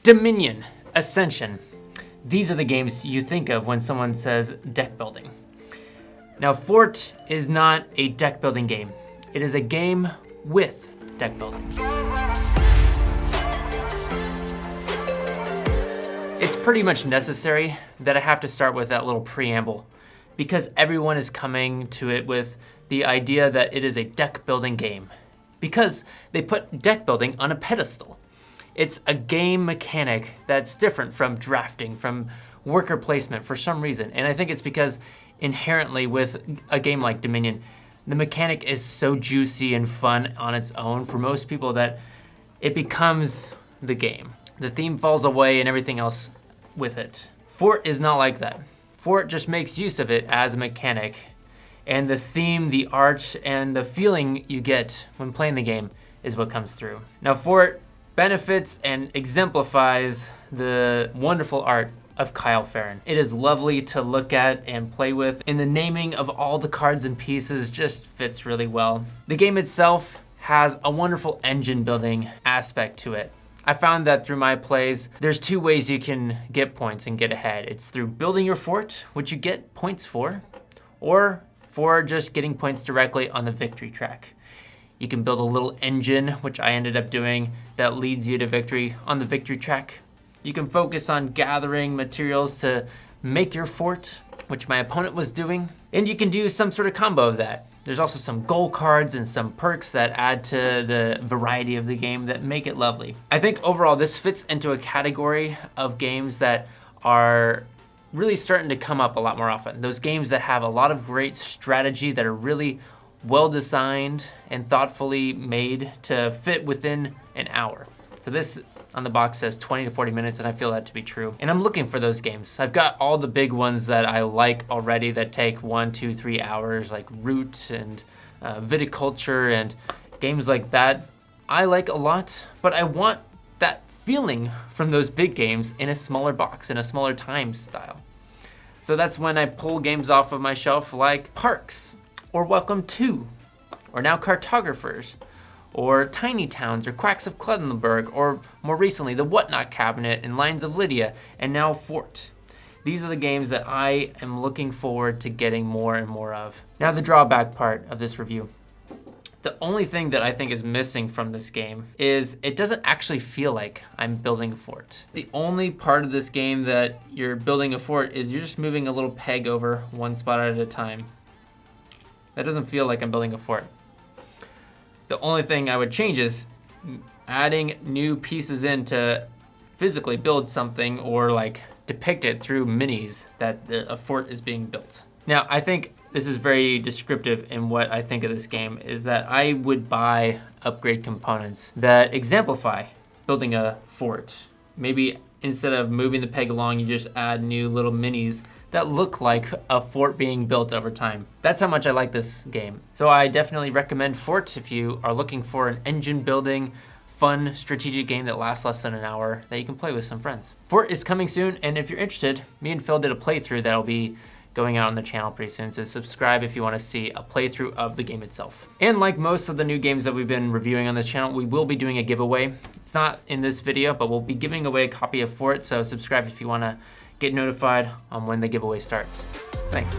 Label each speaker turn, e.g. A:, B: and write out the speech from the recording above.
A: Dominion, Ascension. These are the games you think of when someone says deck building. Now, Fort is not a deck building game. It is a game with deck building. It's pretty much necessary that I have to start with that little preamble because everyone is coming to it with the idea that it is a deck building game because they put deck building on a pedestal. It's a game mechanic that's different from drafting, from worker placement for some reason. And I think it's because inherently with a game like Dominion, the mechanic is so juicy and fun on its own for most people that it becomes the game. The theme falls away and everything else with it. Fort is not like that. Fort just makes use of it as a mechanic. And the theme, the art, and the feeling you get when playing the game is what comes through. Now, Fort benefits and exemplifies the wonderful art of Kyle Ferrin. It is lovely to look at and play with, and the naming of all the cards and pieces just fits really well. The game itself has a wonderful engine building aspect to it. I found that through my plays, there's two ways you can get points and get ahead. It's through building your fort, which you get points for, or for just getting points directly on the victory track. You can build a little engine, which I ended up doing, that leads you to victory on the victory track. You can focus on gathering materials to make your fort, which my opponent was doing. And you can do some sort of combo of that. There's also some goal cards and some perks that add to the variety of the game that make it lovely. I think overall this fits into a category of games that are really starting to come up a lot more often. Those games that have a lot of great strategy that are really well designed and thoughtfully made to fit within an hour. So this on the box says 20 to 40 minutes, and I feel that to be true. And I'm looking for those games. I've got all the big ones that I like already that take 1, 2, 3 hours, like Root and Viticulture and games like that. I like a lot, but I want that feeling from those big games in a smaller box, in a smaller time style. So that's when I pull games off of my shelf like Parks, or Welcome to, or now Cartographers, or Tiny Towns, or Quacks of Cluttenberg, or more recently, the Whatnot Cabinet and Lines of Lydia, and now Fort. These are the games that I am looking forward to getting more and more of. Now the drawback part of this review. The only thing that I think is missing from this game is it doesn't actually feel like I'm building a fort. The only part of this game that you're building a fort is you're just moving a little peg over one spot at a time. That doesn't feel like I'm building a fort. The only thing I would change is adding new pieces in to physically build something or like depict it through minis that a fort is being built. Now, I think this is very descriptive in what I think of this game is that I would buy upgrade components that exemplify building a fort. Maybe instead of moving the peg along, you just add new little minis that look like a fort being built over time. That's how much I like this game. So I definitely recommend Fort if you are looking for an engine building, fun strategic game that lasts less than an hour that you can play with some friends. Fort is coming soon, and if you're interested, me and Phil did a playthrough that'll be going out on the channel pretty soon, so subscribe if you want to see a playthrough of the game itself. And like most of the new games that we've been reviewing on this channel, we will be doing a giveaway. It's not in this video, but we'll be giving away a copy of Fort, so subscribe if you want to get notified on when the giveaway starts. Thanks.